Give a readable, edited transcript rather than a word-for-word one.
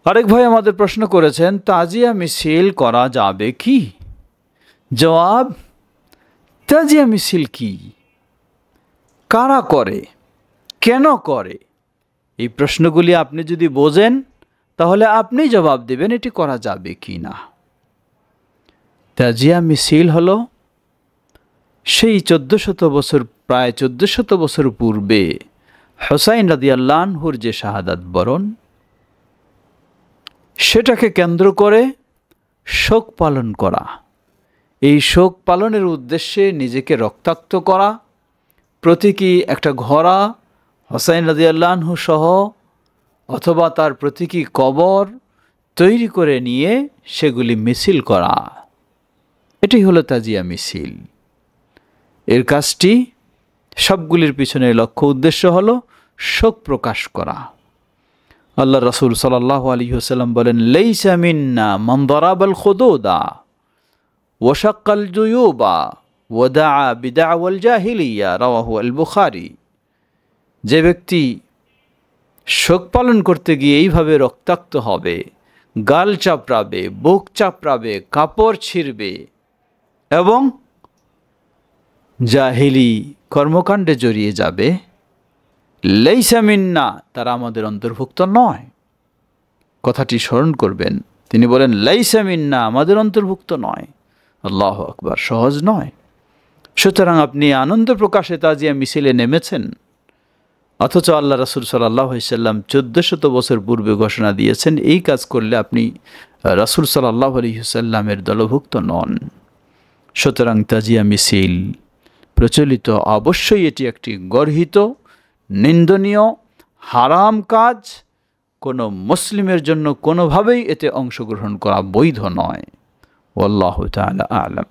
আরেক ভাই আমাদের প্রশ্ন করেছেন, তাজিয়া মিছিল করা যাবে কি? জবাব, তাজিয়া মিছিল কি, কারা করে, কেন করে, এই প্রশ্নগুলি আপনি যদি বোঝেন তাহলে আপনি জবাব দেবেন এটি করা যাবে কি না। তাজিয়া মিছিল হলো সেই 1400 বছর, প্রায় 1400 বছর পূর্বে হুসাইন রাদিয়াল্লাহু আনহুর যে শাহাদাত বরণ, সেটাকে কেন্দ্র করে শোক পালন করা। এই শোক পালনের উদ্দেশ্যে নিজেকে রক্তাক্ত করা, প্রতীকী একটা ঘোড়া হুসাইন রাদিয়াল্লাহু আনহু সহ অথবা তার প্রতীকী কবর তৈরি করে নিয়ে সেগুলি মিছিল করা, এটি হলো তাজিয়া মিছিল। এর কাজটি সবগুলির পিছনে লক্ষ্য উদ্দেশ্য হলো শোক প্রকাশ করা। আল্লাহ রাসূল সাল্লাল্লাহু আলাইহি ওয়াসাল্লাম বলেন, লাইসা মিন্না মান দারাবাল খুদুদা ওয়া শাক্কাল জুয়ুবা ওয়া দাআ বিদাওয়াল জাহিলিয়া, রাওয়াহু আল বুখারী। যে ব্যক্তি শোক পালন করতে গিয়ে এইভাবে রক্তাক্ত হবে, গাল চাপড়াবে, বুক চাপড়াবে, কাপড় ছিঁড়বে এবং জাহিলি কর্মকাণ্ডে জড়িয়ে যাবে, লাইসা মিন্না, তারা আমাদের অন্তর্ভুক্ত নয়। কথাটি স্মরণ করবেন, তিনি বলেন লাইসা মিন্না, আমাদের অন্তর্ভুক্ত নয়। আল্লাহু আকবার, সহজ নয়। সুতরাং আপনি আনন্দ প্রকাশে তাজিয়া মিছিলে নেমেছেন, অথচ আল্লাহ রাসূল সাল্লাল্লাহু আলাইহি সাল্লাম 1400 বছর পূর্বে ঘোষণা দিয়েছেন এই কাজ করলে আপনি রাসূল সাল্লাল্লাহু আলাইহি সাল্লামের দলভুক্ত নন। সুতরাং তাজিয়া মিছিল প্রচলিত, অবশ্যই এটি একটি গর্হিত, নিন্দনীয়, হারাম কাজ। কোনো মুসলিমের জন্য কোনোভাবেই এতে অংশগ্রহণ করা বৈধ নয়। ওয়াল্লাহু তাআলা আ'লাম।